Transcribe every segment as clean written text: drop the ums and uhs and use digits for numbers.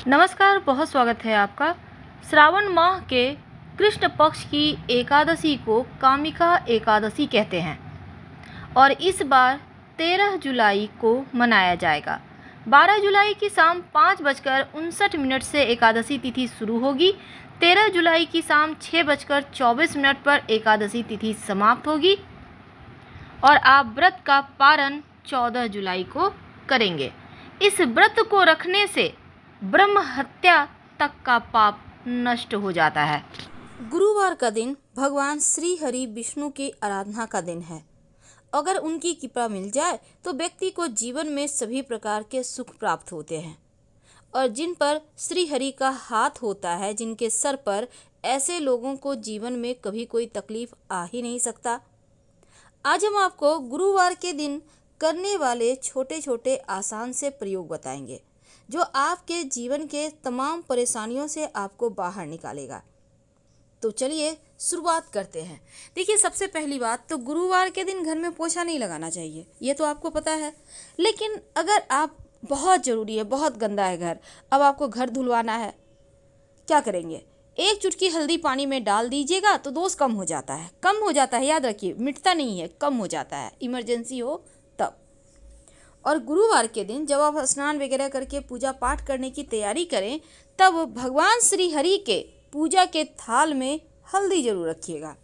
नमस्कार, बहुत स्वागत है आपका। श्रावण माह के कृष्ण पक्ष की एकादशी को कामिका एकादशी कहते हैं और इस बार 13 जुलाई को मनाया जाएगा। 12 जुलाई की शाम 5:59 से एकादशी तिथि शुरू होगी। 13 जुलाई की शाम 6:24 पर एकादशी तिथि समाप्त होगी और आप व्रत का पारण 14 जुलाई को करेंगे। इस व्रत को रखने से ब्रह्म हत्या तक का पाप नष्ट हो जाता है। गुरुवार का दिन भगवान श्री हरि विष्णु की आराधना का दिन है। अगर उनकी कृपा मिल जाए तो व्यक्ति को जीवन में सभी प्रकार के सुख प्राप्त होते हैं और जिन पर श्री हरि का हाथ होता है, जिनके सर पर, ऐसे लोगों को जीवन में कभी कोई तकलीफ आ ही नहीं सकता। आज हम आपको गुरुवार के दिन करने वाले छोटे छोटे आसान से प्रयोग बताएंगे जो आपके जीवन के तमाम परेशानियों से आपको बाहर निकालेगा। तो चलिए शुरुआत करते हैं। देखिए, सबसे पहली बात तो गुरुवार के दिन घर में पोछा नहीं लगाना चाहिए, ये तो आपको पता है। लेकिन अगर आप बहुत ज़रूरी है, बहुत गंदा है घर, अब आपको घर धुलवाना है, क्या करेंगे? एक चुटकी हल्दी पानी में डाल दीजिएगा तो दोष कम हो जाता है। कम हो जाता है, याद रखिए, मिटता नहीं है, कम हो जाता है, इमरजेंसी हो तब। और गुरुवार के दिन जब आप स्नान वगैरह करके पूजा पाठ करने की तैयारी करें, तब भगवान श्री हरि के पूजा के थाल में हल्दी जरूर रखिएगा।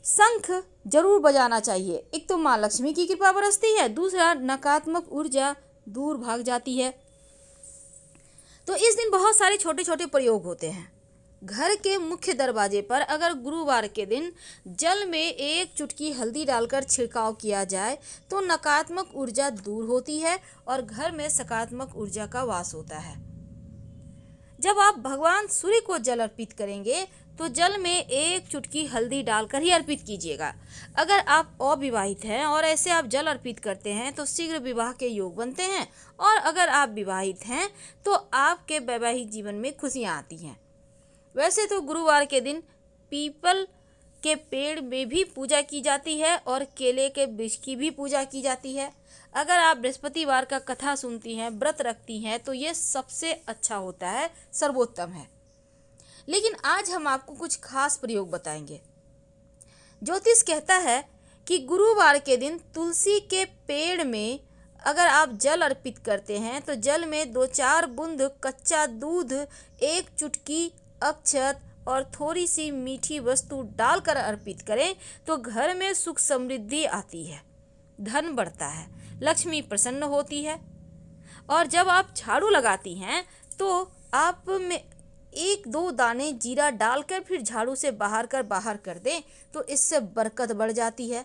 शंख जरूर बजाना चाहिए। एक तो माँ लक्ष्मी की कृपा बरसती है, दूसरा नकारात्मक ऊर्जा दूर भाग जाती है। तो इस दिन बहुत सारे छोटे छोटे प्रयोग होते हैं। घर के मुख्य दरवाजे पर अगर गुरुवार के दिन जल में एक चुटकी हल्दी डालकर छिड़काव किया जाए तो नकारात्मक ऊर्जा दूर होती है और घर में सकारात्मक ऊर्जा का वास होता है। जब आप भगवान सूर्य को जल अर्पित करेंगे तो जल में एक चुटकी हल्दी डालकर ही अर्पित कीजिएगा। अगर आप अविवाहित हैं और ऐसे आप जल अर्पित करते हैं तो शीघ्र विवाह के योग बनते हैं, और अगर आप विवाहित हैं तो आपके वैवाहिक जीवन में खुशियां आती हैं। वैसे तो गुरुवार के दिन पीपल के पेड़ में भी पूजा की जाती है और केले के वृक्ष की भी पूजा की जाती है। अगर आप बृहस्पतिवार का कथा सुनती हैं, व्रत रखती हैं, तो ये सबसे अच्छा होता है, सर्वोत्तम है। लेकिन आज हम आपको कुछ खास प्रयोग बताएंगे। ज्योतिष कहता है कि गुरुवार के दिन तुलसी के पेड़ में अगर आप जल अर्पित करते हैं तो जल में 2-4 बूंद कच्चा दूध, एक चुटकी अक्षत और थोड़ी सी मीठी वस्तु डालकर अर्पित करें तो घर में सुख समृद्धि आती है, धन बढ़ता है, लक्ष्मी प्रसन्न होती है। और जब आप झाड़ू लगाती हैं तो आप में 1-2 दाने जीरा डालकर फिर झाड़ू से बाहर कर दें तो इससे बरकत बढ़ जाती है।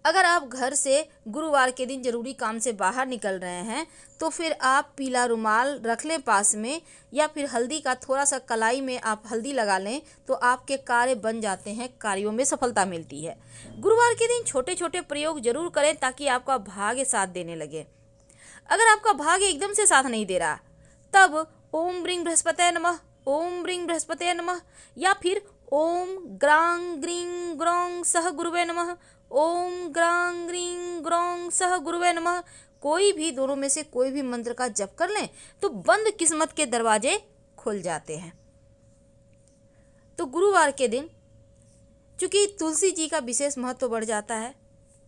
अगर आप घर से गुरुवार के दिन जरूरी काम से बाहर निकल रहे हैं तो फिर आप पीला रुमाल रख लें पास में, या फिर हल्दी का थोड़ा सा कलाई में आप हल्दी लगा लें तो आपके कार्य बन जाते हैं, कार्यों में सफलता मिलती है। गुरुवार के दिन छोटे छोटे प्रयोग जरूर करें ताकि आपका भाग्य साथ देने लगे। अगर आपका भाग्य एकदम से साथ नहीं दे रहा तब ओम ब्रीं बृहस्पतये नमः, ओम ब्रीं बृहस्पतये नमः, या फिर ओम ग्रां ग्रीं ग्रौं सह गुरुवे नमः, ओम ग्रां ग्रीं ग्रौं सह गुरुवे नमः, कोई भी दोनों में से कोई भी मंत्र का जप कर लें तो बंद किस्मत के दरवाजे खुल जाते हैं। तो गुरुवार के दिन चूंकि तुलसी जी का विशेष महत्व बढ़ जाता है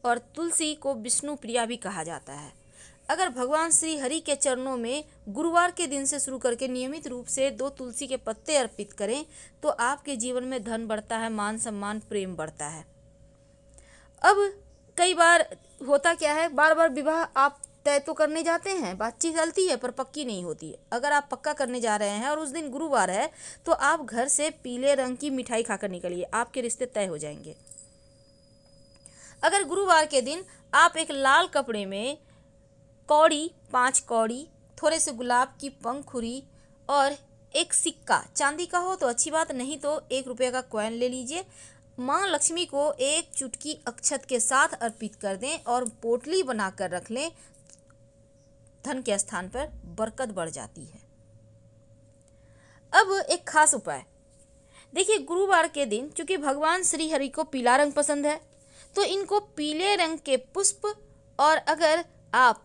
और तुलसी को विष्णु प्रिया भी कहा जाता है। अगर भगवान श्री हरि के चरणों में गुरुवार के दिन से शुरू करके नियमित रूप से 2 तुलसी के पत्ते अर्पित करें तो आपके जीवन में धन बढ़ता है, मान सम्मान, प्रेम बढ़ता है। अब कई बार होता क्या है, बार बार विवाह आप तय तो करने जाते हैं, बातचीत चलती है पर पक्की नहीं होती है। अगर आप पक्का करने जा रहे हैं और उस दिन गुरुवार है तो आप घर से पीले रंग की मिठाई खाकर निकलिए, आपके रिश्ते तय हो जाएंगे। अगर गुरुवार के दिन आप एक लाल कपड़े में कौड़ी, 5 कौड़ी, थोड़े से गुलाब की पंखुड़ी और एक सिक्का, चांदी का हो तो अच्छी बात, नहीं तो 1 रुपये का कॉइन ले लीजिए। माँ लक्ष्मी को एक चुटकी अक्षत के साथ अर्पित कर दें और पोटली बनाकर रख लें, धन के स्थान पर बरकत बढ़ जाती है। अब एक खास उपाय देखिए, गुरुवार के दिन चूंकि भगवान श्री हरि को पीला रंग पसंद है तो इनको पीले रंग के पुष्प, और अगर आप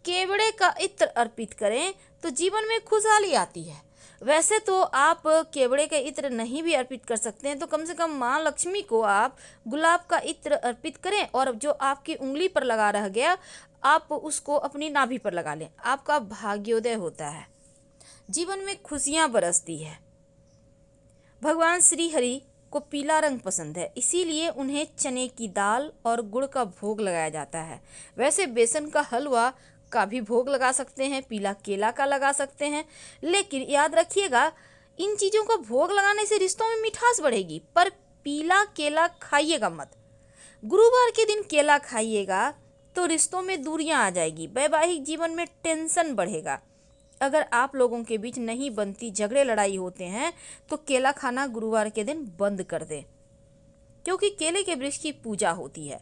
केवड़े का इत्र अर्पित करें तो जीवन में खुशहाली आती है। वैसे तो आप केवड़े का इत्र नहीं भी अर्पित कर सकते हैं, तो कम से कम माँ लक्ष्मी को आप गुलाब का इत्र अर्पित करें और जो आपकी उंगली पर लगा रह गया आप उसको अपनी नाभि पर लगा लें। आपका भाग्योदय होता है, जीवन में खुशियाँ बरसती है। भगवान श्री हरि को पीला रंग पसंद है, इसीलिए उन्हें चने की दाल और गुड़ का भोग लगाया जाता है। वैसे बेसन का हलवा का भी भोग लगा सकते हैं, पीला केला का लगा सकते हैं, लेकिन याद रखिएगा इन चीज़ों का भोग लगाने से रिश्तों में मिठास बढ़ेगी, पर पीला केला खाइएगा मत। गुरुवार के दिन केला खाइएगा तो रिश्तों में दूरियां आ जाएगी, वैवाहिक जीवन में टेंशन बढ़ेगा। अगर आप लोगों के बीच नहीं बनती, झगड़े लड़ाई होते हैं, तो केला खाना गुरुवार के दिन बंद कर दें, क्योंकि केले के वृक्ष की पूजा होती है।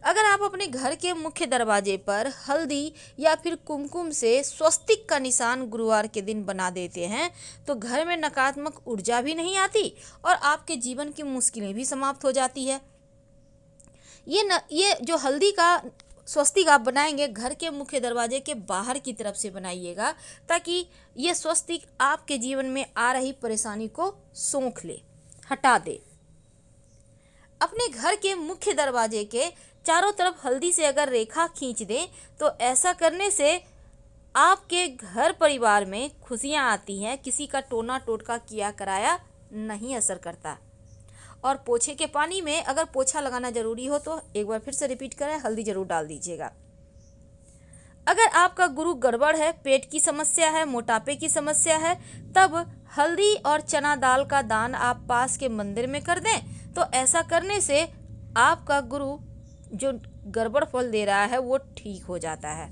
अगर आप अपने घर के मुख्य दरवाजे पर हल्दी या फिर कुमकुम से स्वस्तिक का निशान गुरुवार के दिन बना देते हैं तो घर में नकारात्मक ऊर्जा भी नहीं आती और आपके जीवन की मुश्किलें भी समाप्त हो जाती है। ये जो हल्दी का स्वस्तिक आप बनाएंगे घर के मुख्य दरवाजे के बाहर की तरफ से बनाइएगा, ताकि ये स्वस्तिक आपके जीवन में आ रही परेशानी को सोख ले, हटा दे। अपने घर के मुख्य दरवाजे के चारों तरफ हल्दी से अगर रेखा खींच दें तो ऐसा करने से आपके घर परिवार में खुशियां आती हैं, किसी का टोना टोटका किया कराया नहीं असर करता। और पोछे के पानी में अगर पोछा लगाना जरूरी हो तो एक बार फिर से रिपीट करें, हल्दी जरूर डाल दीजिएगा। अगर आपका गुरु गड़बड़ है, पेट की समस्या है, मोटापे की समस्या है, तब हल्दी और चना दाल का दान आप पास के मंदिर में कर दें तो ऐसा करने से आपका गुरु जो गड़बड़ फल दे रहा है वो ठीक हो जाता है।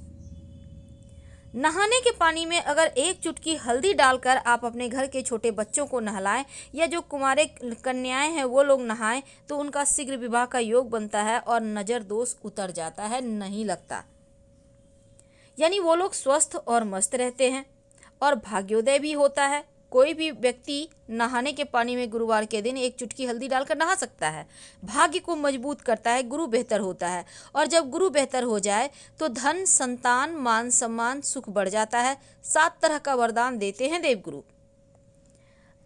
नहाने के पानी में अगर एक चुटकी हल्दी डालकर आप अपने घर के छोटे बच्चों को नहलाएं या जो कुंवारे कन्याएं हैं वो लोग नहाएं तो उनका शीघ्र विवाह का योग बनता है और नज़र दोष उतर जाता है, नहीं लगता। यानी वो लोग स्वस्थ और मस्त रहते हैं और भाग्योदय भी होता है। कोई भी व्यक्ति नहाने के पानी में गुरुवार के दिन एक चुटकी हल्दी डालकर नहा सकता है। भाग्य को मजबूत करता है, गुरु बेहतर होता है और जब गुरु बेहतर हो जाए तो धन, संतान, मान सम्मान, सुख बढ़ जाता है। 7 तरह का वरदान देते हैं देवगुरु।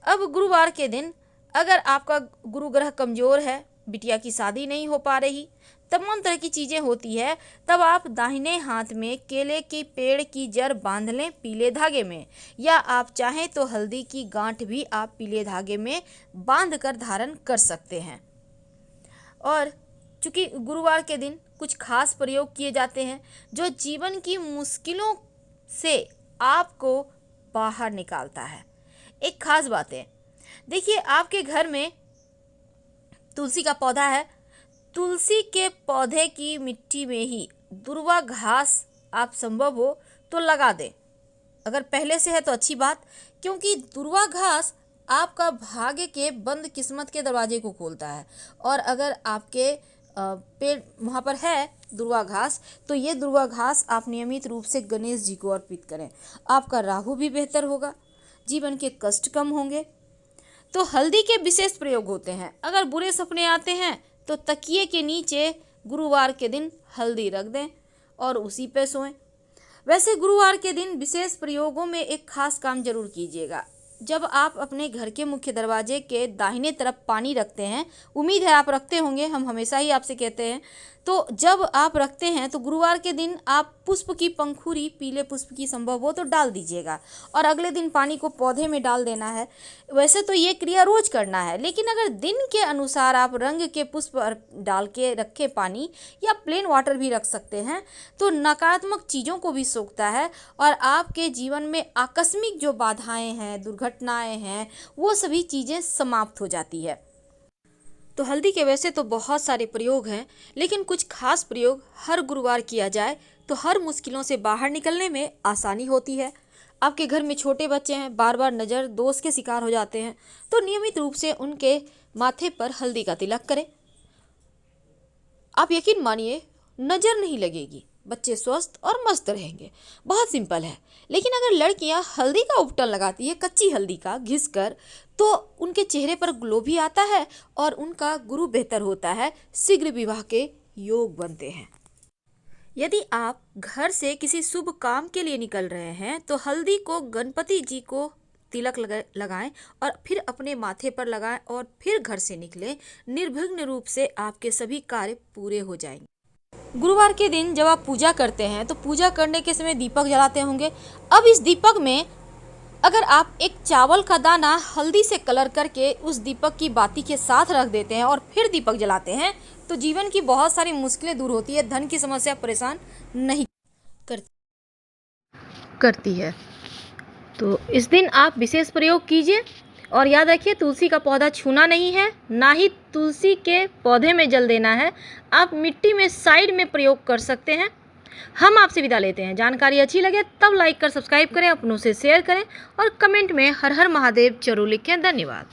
अब गुरुवार के दिन अगर आपका गुरु ग्रह कमजोर है, बिटिया की शादी नहीं हो पा रही, तमाम तरह की चीज़ें होती है, तब आप दाहिने हाथ में केले के पेड़ की जड़ बांध लें पीले धागे में, या आप चाहें तो हल्दी की गांठ भी आप पीले धागे में बांध कर धारण कर सकते हैं। और चूँकि गुरुवार के दिन कुछ खास प्रयोग किए जाते हैं जो जीवन की मुश्किलों से आपको बाहर निकालता है। एक खास बात है, देखिए आपके घर में तुलसी का पौधा है, तुलसी के पौधे की मिट्टी में ही दुर्वा घास आप संभव हो तो लगा दें। अगर पहले से है तो अच्छी बात, क्योंकि दुर्वा घास आपका भाग्य के बंद किस्मत के दरवाजे को खोलता है। और अगर आपके पेड़ वहाँ पर है दुर्वा घास तो ये दुर्वा घास आप नियमित रूप से गणेश जी को अर्पित करें। आपका राहु भी बेहतर होगा, जीवन के कष्ट कम होंगे। तो हल्दी के विशेष प्रयोग होते हैं। अगर बुरे सपने आते हैं तो तकिए के नीचे गुरुवार के दिन हल्दी रख दें और उसी पे सोएं। वैसे गुरुवार के दिन विशेष प्रयोगों में एक खास काम जरूर कीजिएगा। जब आप अपने घर के मुख्य दरवाजे के दाहिने तरफ पानी रखते हैं, उम्मीद है आप रखते होंगे, हम हमेशा ही आपसे कहते हैं, तो जब आप रखते हैं तो गुरुवार के दिन आप पुष्प की पंखुड़ी, पीले पुष्प की संभव हो तो डाल दीजिएगा और अगले दिन पानी को पौधे में डाल देना है। वैसे तो ये क्रिया रोज करना है, लेकिन अगर दिन के अनुसार आप रंग के पुष्प डाल के रखे पानी या प्लेन वाटर भी रख सकते हैं तो नकारात्मक चीज़ों को भी सोखता है और आपके जीवन में आकस्मिक जो बाधाएं हैं, दुर्घटनाएं हैं, वो सभी चीज़ें समाप्त हो जाती है। तो हल्दी के वैसे तो बहुत सारे प्रयोग हैं, लेकिन कुछ खास प्रयोग हर गुरुवार किया जाए तो हर मुश्किलों से बाहर निकलने में आसानी होती है। आपके घर में छोटे बच्चे हैं, बार बार नज़र दोष के शिकार हो जाते हैं, तो नियमित रूप से उनके माथे पर हल्दी का तिलक करें। आप यकीन मानिए नज़र नहीं लगेगी, बच्चे स्वस्थ और मस्त रहेंगे। बहुत सिंपल है। लेकिन अगर लड़कियां हल्दी का उपटन लगाती है, कच्ची हल्दी का घिस कर, तो उनके चेहरे पर ग्लो भी आता है और उनका गुरु बेहतर होता है, शीघ्र विवाह के योग बनते हैं। यदि आप घर से किसी शुभ काम के लिए निकल रहे हैं तो हल्दी को गणपति जी को तिलक लगाएं और फिर अपने माथे पर लगाएं और फिर घर से निकलें। निर्विघ्न रूप से आपके सभी कार्य पूरे हो जाएंगे। गुरुवार के दिन जब आप पूजा करते हैं तो पूजा करने के समय दीपक जलाते होंगे। अब इस दीपक में अगर आप एक चावल का दाना हल्दी से कलर करके उस दीपक की बाती के साथ रख देते हैं और फिर दीपक जलाते हैं तो जीवन की बहुत सारी मुश्किलें दूर होती है, धन की समस्या परेशान नहीं करती है। तो इस दिन आप विशेष प्रयोग कीजिए और याद रखिए तुलसी का पौधा छूना नहीं है, ना ही तुलसी के पौधे में जल देना है। आप मिट्टी में साइड में प्रयोग कर सकते हैं। हम आपसे विदा लेते हैं। जानकारी अच्छी लगे तब लाइक कर सब्सक्राइब करें, अपनों से शेयर करें और कमेंट में हर हर महादेव जरूर लिखें। धन्यवाद।